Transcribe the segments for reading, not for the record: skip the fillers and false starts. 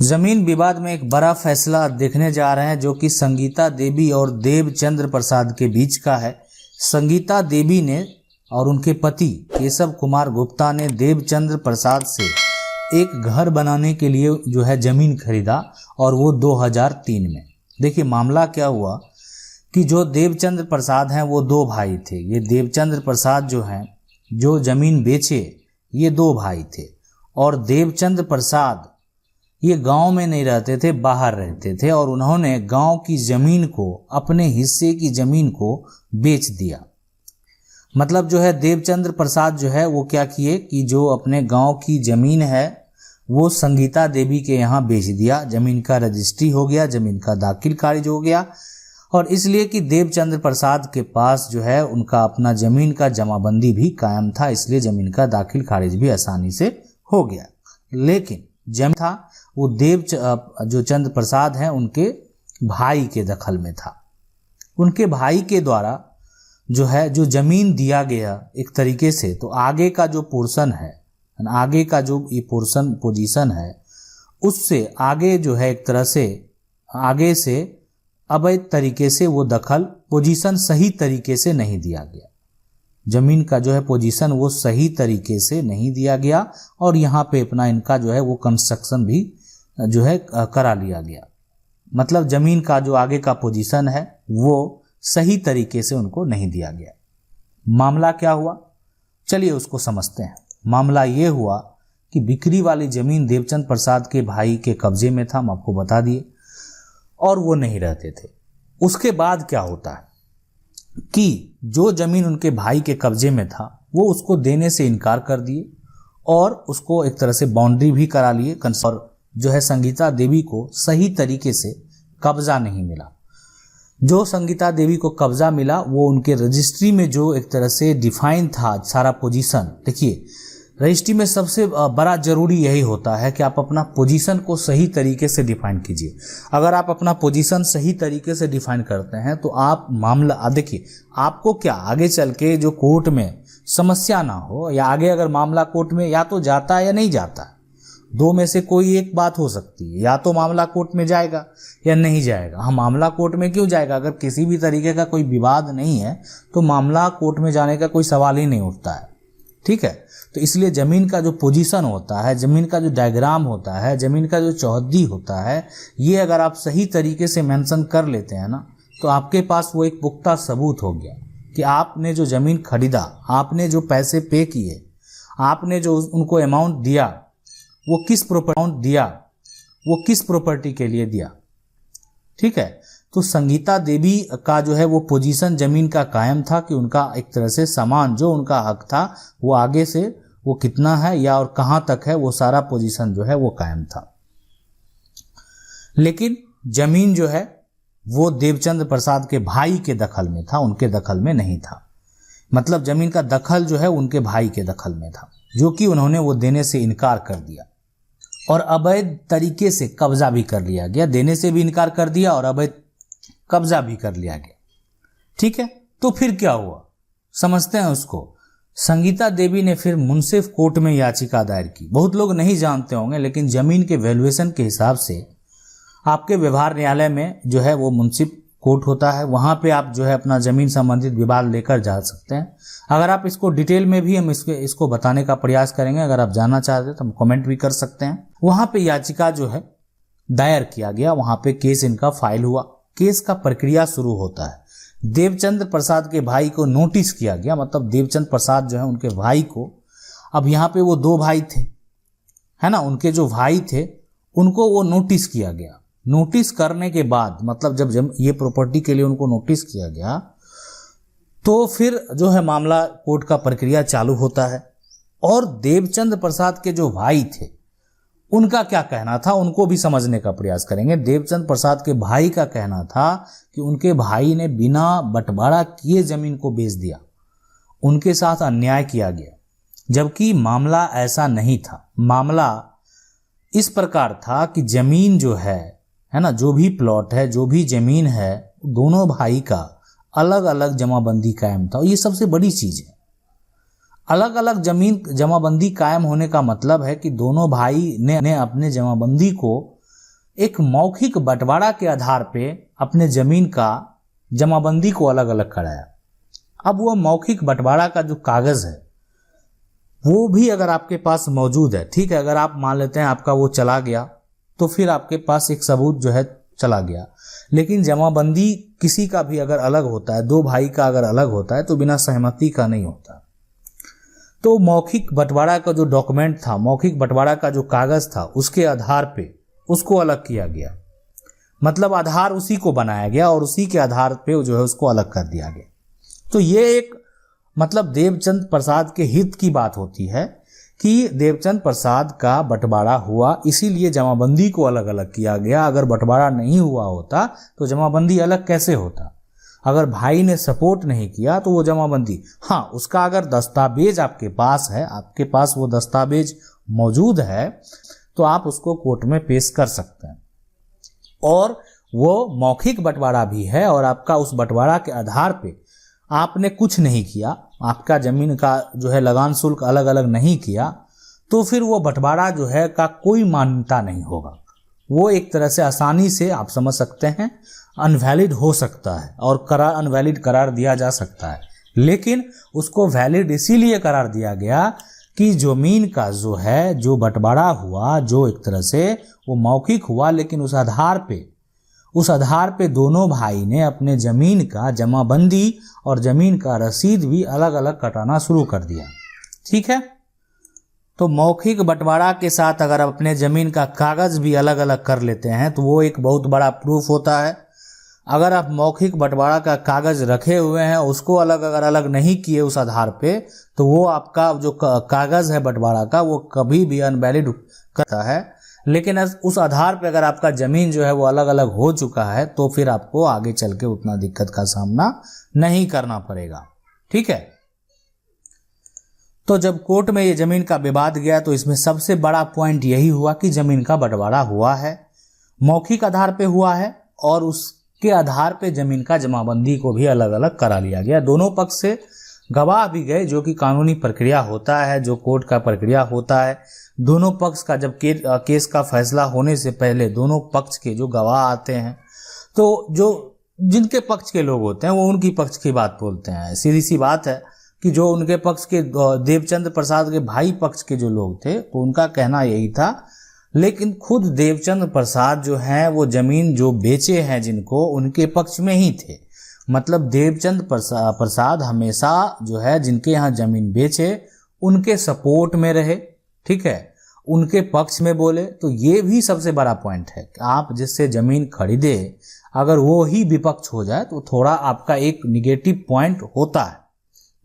जमीन विवाद में एक बड़ा फैसला देखने जा रहे हैं जो कि संगीता देवी और देवचंद्र प्रसाद के बीच का है। संगीता देवी ने और उनके पति केशव कुमार गुप्ता ने देवचंद्र प्रसाद से एक घर बनाने के लिए जो है जमीन खरीदा और वो 2003 में। देखिए मामला क्या हुआ कि जो देवचंद्र प्रसाद हैं वो दो भाई थे। ये देवचंद्र प्रसाद जो हैं जो जमीन बेचे ये दो भाई थे और देवचंद्र प्रसाद ये गांव में नहीं रहते थे, बाहर रहते थे और उन्होंने गांव की जमीन को, अपने हिस्से की जमीन को बेच दिया। मतलब जो है देवचंद्र प्रसाद जो है वो क्या किए कि जो अपने गांव की जमीन है वो संगीता देवी के यहाँ बेच दिया। जमीन का रजिस्ट्री हो गया, जमीन का दाखिल खारिज हो गया और इसलिए कि देवचंद्र प्रसाद के पास जो है उनका अपना जमीन का जमाबंदी भी कायम था, इसलिए जमीन का दाखिल खारिज भी आसानी से हो गया। लेकिन जमीन था वो जो चंद्र प्रसाद हैं उनके भाई के दखल में था। उनके भाई के द्वारा जो है जो जमीन दिया गया एक तरीके से, तो आगे का जो पोर्शन है, आगे का जो ये पोजीशन है उससे आगे जो है एक तरह से आगे से अवैध तरीके से वो दखल पोजीशन सही तरीके से नहीं दिया गया। जमीन का जो है पोजीशन वो सही तरीके से नहीं दिया गया और यहाँ पे अपना इनका जो है वो कंस्ट्रक्शन भी जो है करा लिया गया। मतलब जमीन का जो आगे का पोजीशन है वो सही तरीके से उनको नहीं दिया गया। मामला क्या हुआ, चलिए उसको समझते हैं। मामला ये हुआ कि बिक्री वाली जमीन देवचंद्र प्रसाद के भाई के कब्जे में था, हम आपको बता दिए, और वो नहीं रहते थे। उसके बाद क्या होता है कि जो जमीन उनके भाई के कब्जे में था वो उसको देने से इनकार कर दिए और उसको एक तरह से बाउंड्री भी करा लिए और जो है संगीता देवी को सही तरीके से कब्जा नहीं मिला। जो संगीता देवी को कब्जा मिला वो उनके रजिस्ट्री में जो एक तरह से डिफाइन था सारा पोजीशन। देखिए रजिस्ट्री में सबसे बड़ा जरूरी यही होता है कि आप अपना पोजीशन को सही तरीके से डिफाइन कीजिए। अगर आप अपना पोजीशन सही तरीके से डिफाइन करते हैं तो आप मामला देखिए आपको क्या आगे चल के जो कोर्ट में समस्या ना हो, या आगे अगर मामला कोर्ट में या तो जाता है या नहीं जाता, दो में से कोई एक बात हो सकती है, या तो मामला कोर्ट में जाएगा या नहीं जाएगा। हम मामला कोर्ट में क्यों जाएगा, अगर किसी भी तरीके का कोई विवाद नहीं है तो मामला कोर्ट में जाने का कोई सवाल ही नहीं उठता है, ठीक है। तो इसलिए जमीन का जो पोजीशन होता है, जमीन का जो डायग्राम होता है, जमीन का जो चौहद्दी होता है, ये अगर आप सही तरीके से मेंशन कर लेते हैं ना तो आपके पास वो एक पुख्ता सबूत हो गया कि आपने जो जमीन खरीदा, आपने जो पैसे पे किए, आपने जो उनको अमाउंट दिया वो किस प्रॉपर्टी के लिए दिया, ठीक है। तो संगीता देवी का जो है वो पोजीशन जमीन का कायम था कि उनका एक तरह से सामान जो उनका हक था वो आगे से वो कितना है या और कहाँ तक है वो सारा पोजीशन जो है वो कायम था। लेकिन जमीन जो है वो देवचंद्र प्रसाद के भाई के दखल में था, उनके दखल में नहीं था। मतलब जमीन का दखल जो है उनके भाई के दखल में था, जो कि उन्होंने वो देने से इनकार कर दिया और अवैध तरीके से कब्जा भी कर लिया गया। देने से भी इनकार कर दिया और अवैध कब्जा भी कर लिया गया, ठीक है। तो फिर क्या हुआ समझते हैं उसको। संगीता देवी ने फिर मुंसिफ कोर्ट में याचिका दायर की। बहुत लोग नहीं जानते होंगे लेकिन जमीन के वैल्यूएशन के हिसाब से आपके व्यवहार न्यायालय में जो है वो मुंसिफ कोर्ट होता है, वहां पे आप जो है अपना जमीन संबंधित विवाद लेकर जा सकते हैं। अगर आप इसको डिटेल में भी हम इसको बताने का प्रयास करेंगे, अगर आप जानना चाहते हैं तो हम कमेंट भी कर सकते हैं। वहां पे याचिका जो है दायर किया गया, वहां पे केस इनका फाइल हुआ। केस का प्रक्रिया शुरू होता है। देवचंद्र प्रसाद के भाई को नोटिस किया गया, मतलब देवचंद्र प्रसाद जो है उनके भाई को, अब यहाँ पे वो दो भाई थे है ना, उनके जो भाई थे उनको वो नोटिस किया गया। नोटिस करने के बाद मतलब जब ये प्रॉपर्टी के लिए उनको नोटिस किया गया तो फिर जो है मामला कोर्ट का प्रक्रिया चालू होता है। और देवचंद्र प्रसाद के जो भाई थे उनका क्या कहना था उनको भी समझने का प्रयास करेंगे। देवचंद्र प्रसाद के भाई का कहना था कि उनके भाई ने बिना बंटवारा किए जमीन को बेच दिया, उनके साथ अन्याय किया गया, जबकि मामला ऐसा नहीं था। मामला इस प्रकार था कि जमीन जो है ना, जो भी प्लॉट है, जो भी जमीन है, दोनों भाई का अलग अलग जमाबंदी कायम था। और ये सबसे बड़ी चीज है। अलग अलग जमीन जमाबंदी कायम होने का मतलब है कि दोनों भाई ने अपने जमाबंदी को एक मौखिक बंटवारा के आधार पे अपने जमीन का जमाबंदी को अलग अलग कराया। अब वो मौखिक बंटवारा का जो कागज है वो भी अगर आपके पास मौजूद है, ठीक है, अगर आप मान लेते हैं आपका वो चला गया तो फिर आपके पास एक सबूत जो है चला गया, लेकिन जमाबंदी किसी का भी अगर अलग होता है, दो भाई का अगर अलग होता है तो बिना सहमति का नहीं होता। तो मौखिक बंटवारा का जो डॉक्यूमेंट था, मौखिक बंटवारा का जो कागज था, उसके आधार पे उसको अलग किया गया, मतलब आधार उसी को बनाया गया और उसी के आधार पे जो है उसको अलग कर दिया गया। तो ये एक मतलब देवचंद प्रसाद के हित की बात होती है कि देवचंद प्रसाद का बंटवारा हुआ, इसीलिए जमाबंदी को अलग अलग किया गया। अगर बंटवारा नहीं हुआ होता तो जमाबंदी अलग कैसे होता? अगर भाई ने सपोर्ट नहीं किया तो वो जमाबंदी, हाँ, उसका अगर दस्तावेज आपके पास है, आपके पास वो दस्तावेज मौजूद है तो आप उसको कोर्ट में पेश कर सकते हैं। और वो मौखिक बंटवारा भी है और आपका उस बंटवारा के आधार पे आपने कुछ नहीं किया, आपका जमीन का जो है लगान शुल्क अलग अलग नहीं किया, तो फिर वो बंटवारा जो है का कोई मान्यता नहीं होगा। वो एक तरह से आसानी से आप समझ सकते हैं अनवैलिड हो सकता है और अनवैलिड करार दिया जा सकता है। लेकिन उसको वैलिड इसीलिए करार दिया गया कि जमीन का जो है जो बंटवारा हुआ, जो एक तरह से वो मौखिक हुआ, लेकिन उस आधार पे दोनों भाई ने अपने जमीन का जमाबंदी और जमीन का रसीद भी अलग अलग कटाना शुरू कर दिया। ठीक है, तो मौखिक बंटवारा के साथ अगर आप अपने जमीन का कागज भी अलग अलग कर लेते हैं तो वो एक बहुत बड़ा प्रूफ होता है। अगर आप मौखिक बंटवारा का कागज रखे हुए हैं, उसको अगर अलग नहीं किए उस आधार पे, तो वो आपका जो कागज है बंटवारा का वो कभी भी अनवैलिड करता है। लेकिन उस आधार पे अगर आपका जमीन जो है वो अलग अलग हो चुका है तो फिर आपको आगे चल के उतना दिक्कत का सामना नहीं करना पड़ेगा। ठीक है, तो जब कोर्ट में ये जमीन का विवाद गया तो इसमें सबसे बड़ा पॉइंट यही हुआ कि जमीन का बंटवारा हुआ है, मौखिक आधार पे हुआ है और उसके आधार पे जमीन का जमाबंदी को भी अलग अलग करा लिया गया। दोनों पक्ष से गवाह भी गए, जो कि कानूनी प्रक्रिया होता है, जो कोर्ट का प्रक्रिया होता है। दोनों पक्ष का जब केस का फैसला होने से पहले दोनों पक्ष के जो गवाह आते हैं तो जो जिनके पक्ष के लोग होते हैं वो उनकी पक्ष की बात बोलते हैं। सीधी सी बात है कि जो उनके पक्ष के देवचंद प्रसाद के भाई पक्ष के जो लोग थे तो उनका कहना यही था, लेकिन खुद देवचंद प्रसाद जो हैं वो जमीन जो बेचे हैं जिनको, उनके पक्ष में ही थे। मतलब देवचंद प्रसाद हमेशा जो है जिनके यहाँ जमीन बेचे उनके सपोर्ट में रहे, ठीक है, उनके पक्ष में बोले। तो ये भी सबसे बड़ा पॉइंट है कि आप जिससे जमीन खरीदे अगर वो ही विपक्ष हो जाए तो थोड़ा आपका एक निगेटिव पॉइंट होता है,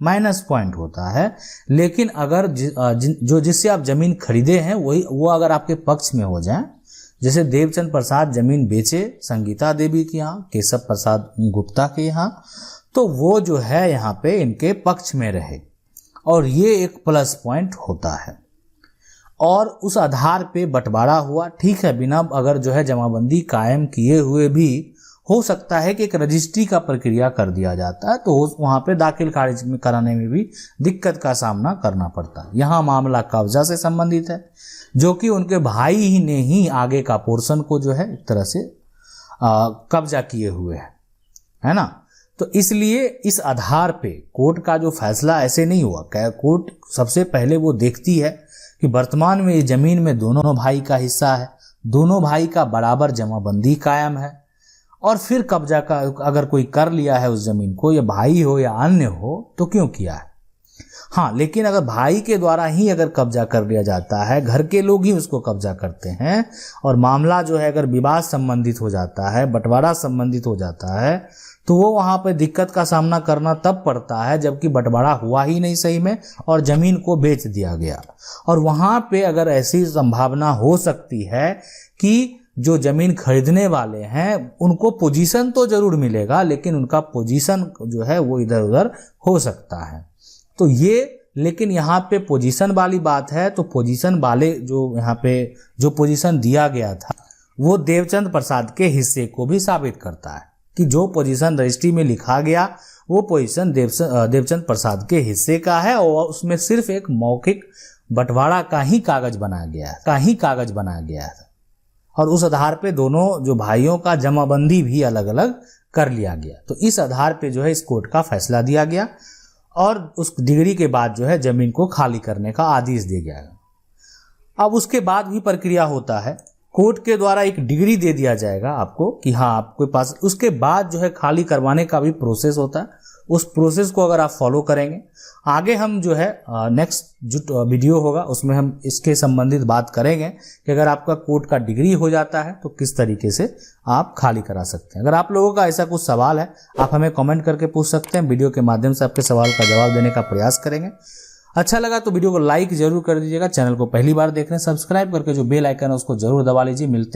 माइनस पॉइंट होता है। लेकिन अगर जो जिससे आप जमीन खरीदे हैं वो अगर आपके पक्ष में हो जाए, जैसे देवचंद प्रसाद जमीन बेचे संगीता देवी के यहाँ, केशव प्रसाद गुप्ता के यहाँ, तो वो जो है यहाँ पे इनके पक्ष में रहे और ये एक प्लस पॉइंट होता है। और उस आधार पे बंटवारा हुआ, ठीक है, बिना अगर जो है जमाबंदी कायम किए हुए भी हो सकता है कि एक रजिस्ट्री का प्रक्रिया कर दिया जाता है तो वहाँ पे दाखिल खारिज में कराने में भी दिक्कत का सामना करना पड़ता है। यहाँ मामला कब्जा से संबंधित है, जो कि उनके भाई ही ने ही आगे का पोर्शन को जो है एक तरह से कब्जा किए हुए है ना। तो इसलिए इस आधार पे कोर्ट का जो फैसला ऐसे नहीं हुआ। कोर्ट सबसे पहले वो देखती है कि वर्तमान में ये जमीन में दोनों भाई का हिस्सा है, दोनों भाई का बराबर जमाबंदी कायम है, और फिर कब्जा का अगर कोई कर लिया है उस जमीन को, या भाई हो या अन्य हो, तो क्यों किया है। हाँ, लेकिन अगर भाई के द्वारा ही अगर कब्जा कर लिया जाता है, घर के लोग ही उसको कब्जा करते हैं और मामला जो है अगर विवाद संबंधित हो जाता है, बंटवारा संबंधित हो जाता है, तो वो वहाँ पे दिक्कत का सामना करना तब पड़ता है जबकि बंटवारा हुआ ही नहीं सही में और जमीन को बेच दिया गया। और वहाँ पे अगर ऐसी संभावना हो सकती है कि जो जमीन खरीदने वाले हैं उनको पोजीशन तो जरूर मिलेगा, लेकिन उनका पोजीशन जो है वो इधर उधर हो सकता है। तो ये, लेकिन यहाँ पे पोजीशन वाली बात है, तो पोजीशन वाले जो यहाँ पे जो पोजीशन दिया गया था वो देवचंद प्रसाद के हिस्से को भी साबित करता है कि जो पोजीशन रजिस्ट्री में लिखा गया वो पोजीशन देवचंद प्रसाद के हिस्से का है और उसमें सिर्फ एक मौखिक बंटवारा का ही कागज बनाया गया है और उस आधार पे दोनों जो भाइयों का जमाबंदी भी अलग अलग कर लिया गया। तो इस आधार पे जो है इस कोर्ट का फैसला दिया गया और उस डिग्री के बाद जो है जमीन को खाली करने का आदेश दिया गया। अब उसके बाद भी प्रक्रिया होता है, कोर्ट के द्वारा एक डिग्री दे दिया जाएगा आपको कि हाँ आपके पास, उसके बाद जो है खाली करवाने का भी प्रोसेस होता है। उस प्रोसेस को अगर आप फॉलो करेंगे, आगे हम जो है नेक्स्ट जो वीडियो होगा उसमें हम इसके संबंधित बात करेंगे कि अगर आपका कोर्ट का डिग्री हो जाता है तो किस तरीके से आप खाली करा सकते हैं। अगर आप लोगों का ऐसा कुछ सवाल है आप हमें कमेंट करके पूछ सकते हैं, वीडियो के माध्यम से आपके सवाल का जवाब देने का प्रयास करेंगे। अच्छा लगा तो वीडियो को लाइक जरूर कर दीजिएगा, चैनल को पहली बार देख रहे हैं सब्सक्राइब करके जो बेल आइकन है उसको जरूर दबा लीजिए। मिलते